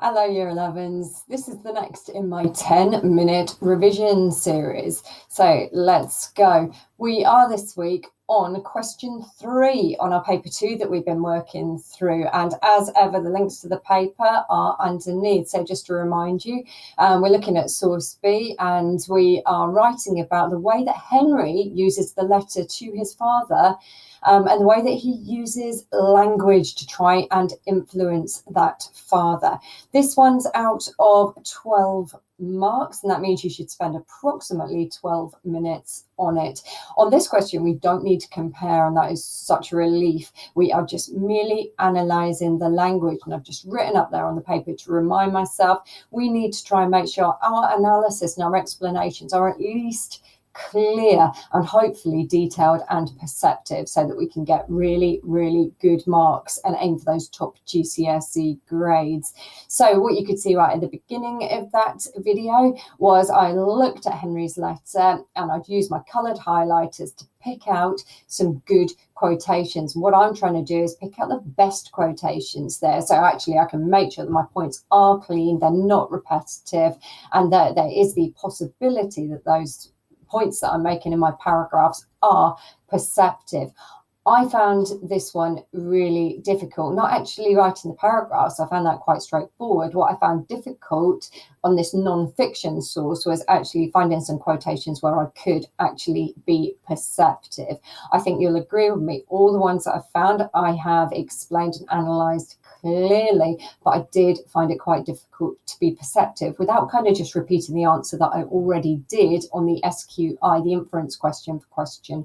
Hello, Year 11s. This is the next in my 10-minute revision series. So let's go. We are this week on question 3 on our paper 2 that we've been working through. And as ever, the links to the paper are underneath. So just to remind you, we're looking at source B and we are writing about the way that Henry uses the letter to his father and the way that he uses language to try and influence that father. This one's out of 12 marks, and that means you should spend approximately 12 minutes on it. On this question, we don't need to compare, and that is such a relief. We are just merely analysing the language, and I've just written up there on the paper to remind myself we need to try and make sure our analysis and our explanations are at least clear and hopefully detailed and perceptive so that we can get really, really good marks and aim for those top GCSE grades. So what you could see right at the beginning of that video was I looked at Henry's letter and I'd used my coloured highlighters to pick out some good quotations. What I'm trying to do is pick out the best quotations there. So actually I can make sure that my points are clean, they're not repetitive, and that there is the possibility that those points that I'm making in my paragraphs are perceptive. I found this one really difficult, not actually writing the paragraphs. I found that quite straightforward. What I found difficult on this non-fiction source was actually finding some quotations where I could actually be perceptive. I think you'll agree with me. All the ones that I've found, I have explained and analysed clearly, but I did find it quite difficult to be perceptive without kind of just repeating the answer that I already did on the SQI, the inference question for question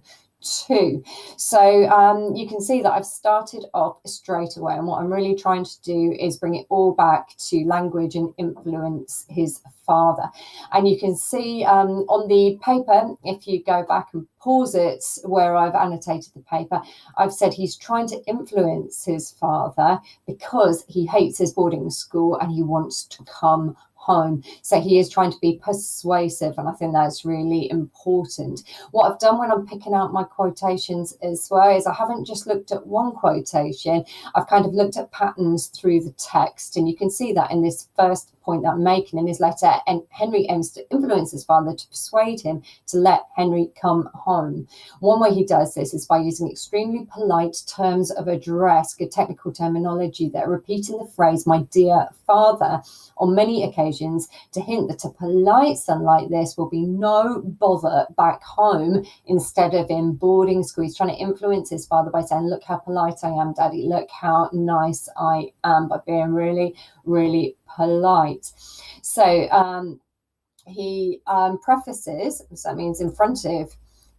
2. So you can see that I've started off straight away, and what I'm really trying to do is bring it all back to language and influence his father. And you can see on the paper, if you go back and pause it where I've annotated the paper, I've said he's trying to influence his father because he hates his boarding school and he wants to come home. So he is trying to be persuasive, and I think that's really important. What I've done when I'm picking out my quotations as well is I haven't just looked at one quotation, I've kind of looked at patterns through the text, and you can see that in this first point that I'm making in his letter, and Henry aims to influence his father to persuade him to let Henry come home. One way he does this is by using extremely polite terms of address, good technical terminology there, repeating the phrase "my dear father" on many occasions to hint that a polite son like this will be no bother back home instead of in boarding school. He's trying to influence his father by saying, "Look how polite I am, Daddy, look how nice I am," by being really, really polite. So he prefaces, so that means in front of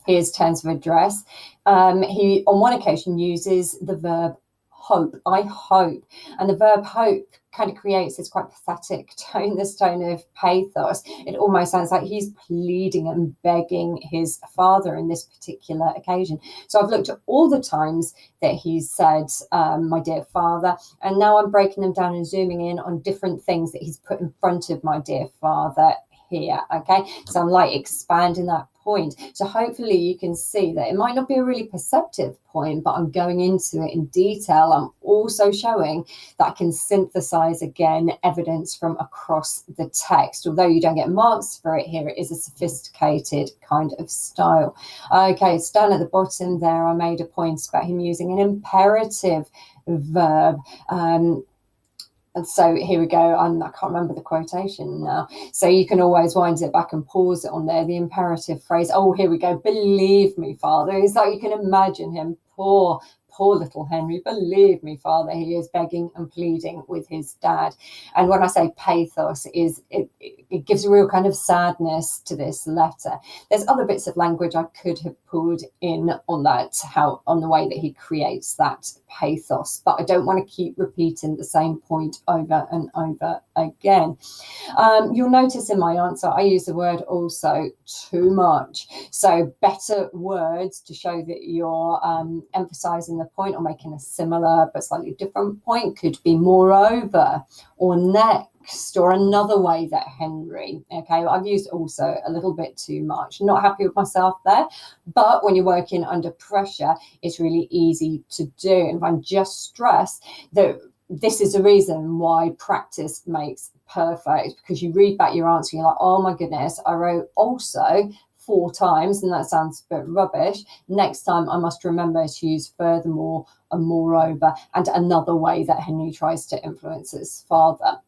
his terms of address, he on one occasion uses the verb hope, I hope, and the verb hope kind of creates this quite pathetic tone, this tone of pathos. It almost sounds like he's pleading and begging his father in this particular occasion. So I've looked at all the times that he's said, "my dear father," and now I'm breaking them down and zooming in on different things that he's put in front of "my dear father" here. Okay, so I'm like expanding that point. So hopefully you can see that it might not be a really perceptive point, but I'm going into it in detail. I'm also showing that I can synthesize again evidence from across the text. Although you don't get marks for it here, it is a sophisticated kind of style. Okay, it's down at the bottom there. I made a point about him using an imperative verb. And so here we go. I can't remember the quotation now. So you can always wind it back and pause it on there. The imperative phrase. Oh, here we go. "Believe me, father." It's like you can imagine him. Poor little Henry. "Believe me, father." He is begging and pleading with his dad. And when I say pathos, it gives a real kind of sadness to this letter. There's other bits of language I could have pulled in on that, on the way that he creates that pathos, but I don't want to keep repeating the same point over and over again. You'll notice in my answer I use the word "also" too much. So better words to show that you're emphasizing the point or making a similar but slightly different point could be "moreover" or "next," or another way that Henry. Okay, I've used "also" a little bit too much. Not happy with myself there, but when you're working under pressure, it's really easy to do. And if I just stress that this is the reason why practice makes perfect, because you read back your answer, you're like, oh my goodness, I wrote also 4 times, and that sounds a bit rubbish. Next time I must remember to use furthermore and moreover, and another way that Henry tries to influence his father.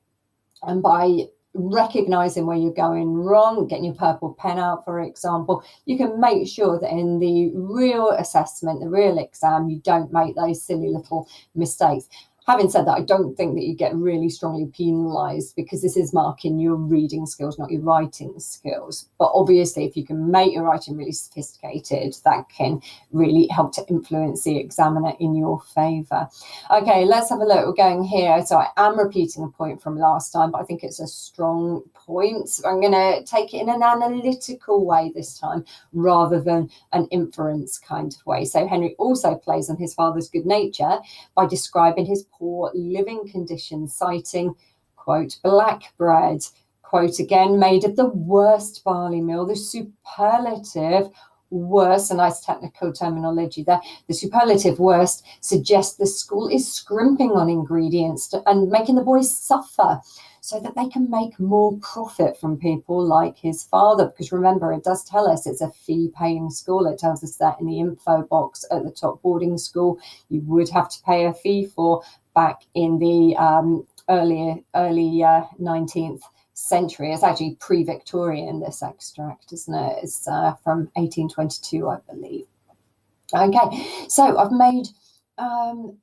And by recognizing where you're going wrong, getting your purple pen out, for example, you can make sure that in the real assessment, the real exam, you don't make those silly little mistakes. Having said that, I don't think that you get really strongly penalised, because this is marking your reading skills, not your writing skills. But obviously, if you can make your writing really sophisticated, that can really help to influence the examiner in your favour. Okay, let's have a look. We're going here. So I am repeating a point from last time, but I think it's a strong point. So I'm going to take it in an analytical way this time, rather than an inference kind of way. So Henry also plays on his father's good nature by describing his poor living conditions, citing, quote, black bread, quote again, made of the worst barley meal, the superlative worst, a nice technical terminology there, the superlative worst suggests the school is scrimping on ingredients and making the boys suffer so that they can make more profit from people like his father. Because remember, it does tell us it's a fee-paying school. It tells us that in the info box at the top. Boarding school you would have to pay a fee for back in the early 19th century. It's actually pre-Victorian, this extract, isn't it? It's from 1822, I believe. Okay, so I've made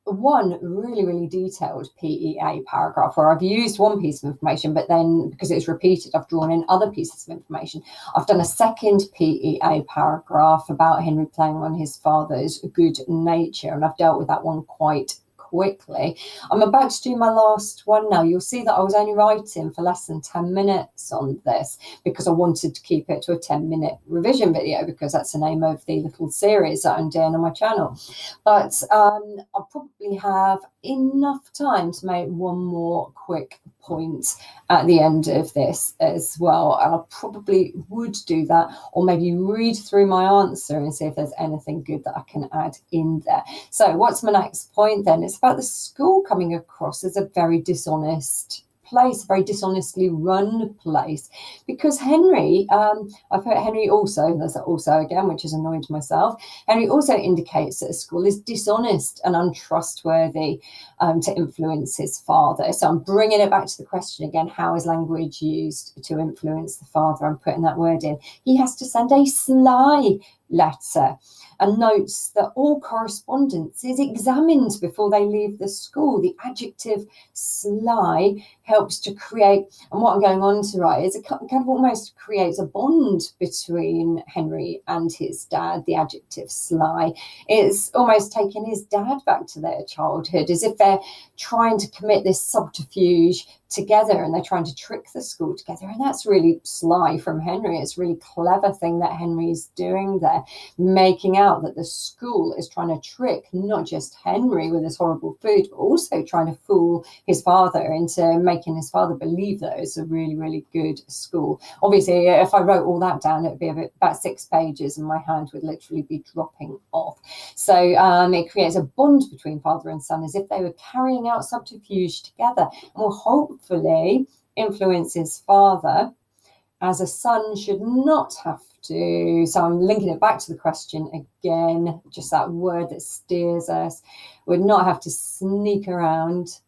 one really detailed PEA paragraph where I've used one piece of information, but then because it's repeated, I've drawn in other pieces of information. I've done a second PEA paragraph about Henry playing on his father's good nature, and I've dealt with that one quite quickly. I'm about to do my last one now. You'll see that I was only writing for less than 10 minutes on this, because I wanted to keep it to a 10-minute revision video, because that's the name of the little series that I'm doing on my channel. But I'll probably have enough time to make one more quick point at the end of this as well, and I probably would do that, or maybe read through my answer and see if there's anything good that I can add in there. So what's my next point then? It's about the school coming across as a very dishonest place, a very dishonestly run place, because Henry, I've heard Henry also, there's that also again, which is annoying to myself, Henry also indicates that a school is dishonest and untrustworthy to influence his father. So I'm bringing it back to the question again, how is language used to influence the father? I'm putting that word in. He has to send a sly letter and notes that all correspondence is examined before they leave the school. The adjective sly helps to create, and what I'm going on to write is it kind of almost creates a bond between Henry and his dad. The adjective sly is almost taking his dad back to their childhood, as if they're trying to commit this subterfuge together and they're trying to trick the school together. And that's really sly from Henry. It's a really clever thing that Henry's doing there, making out that the school is trying to trick not just Henry with his horrible food, but also trying to fool his father into making his father believe that it's a really good school. Obviously, if I wrote all that down, it would be about 6 pages and my hand would literally be dropping off. So it creates a bond between father and son, as if they were carrying out subterfuge together, and will hopefully influence his father, as a son should not have to. So I'm linking it back to the question again, just that word that steers us, would not have to sneak around.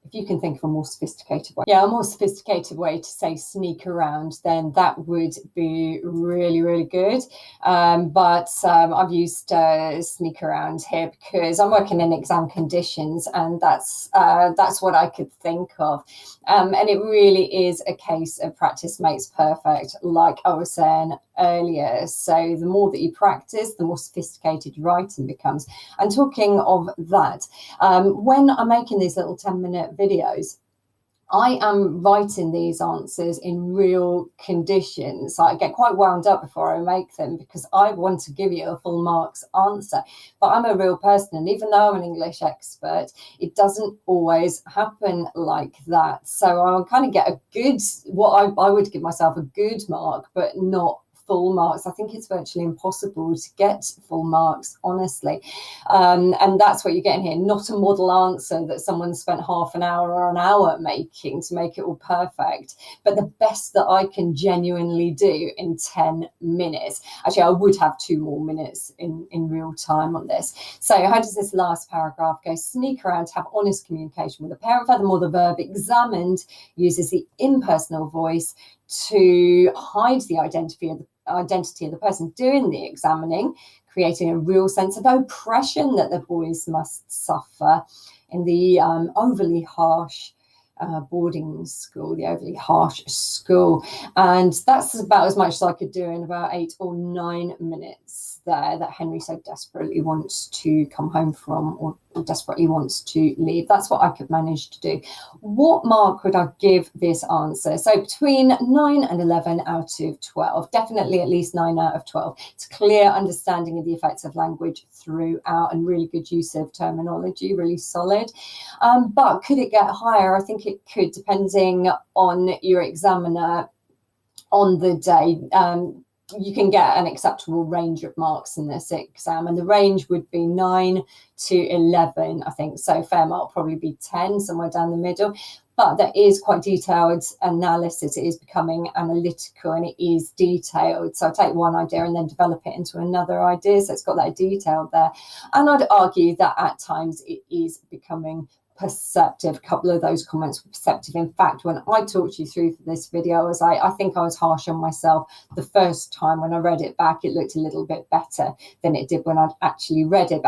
If you can think of a more sophisticated way, a more sophisticated way to say sneak around, then that would be really good. But I've used sneak around here because I'm working in exam conditions, and that's what I could think of. And it really is a case of practice makes perfect, like I was saying earlier. So the more that you practice, the more sophisticated your writing becomes. And talking of that, when I'm making these little 10-minute videos, I am writing these answers in real conditions. I get quite wound up before I make them because I want to give you a full marks answer. But I'm a real person, and even though I'm an English expert, it doesn't always happen like that. So I'll kind of get a good, what I would give myself a good mark, but not full marks. I think it's virtually impossible to get full marks, honestly. And that's what you're getting here, not a model answer that someone spent half an hour or an hour making to make it all perfect, but the best that I can genuinely do in 10 minutes. Actually, I would have 2 more minutes in real time on this. So how does this last paragraph go? Sneak around to have honest communication with the parent. Furthermore, the verb examined uses the impersonal voice to hide the identity of the person doing the examining, creating a real sense of oppression that the boys must suffer in the overly harsh boarding school, the overly harsh school. And that's about as much as I could do in about 8 or 9 minutes there, that Henry so desperately wants to come home from, or desperately wants to leave. That's what I could manage to do. What mark would I give this answer? So between 9 and 11 out of 12, definitely at least 9 out of 12. It's clear understanding of the effects of language throughout and really good use of terminology, really solid. But could it get higher? I think it could, depending on your examiner on the day. You can get an acceptable range of marks in this exam, and the range would be 9 to 11, I think. So fair mark probably be 10, somewhere down the middle. But there is quite detailed analysis. It is becoming analytical and it is detailed. So I take one idea and then develop it into another idea. So it's got that detail there. And I'd argue that at times it is becoming perceptive. A couple of those comments were perceptive. In fact, when I talked you through this video, I think I was harsh on myself the first time. When I read it back, it looked a little bit better than it did when I'd actually read it.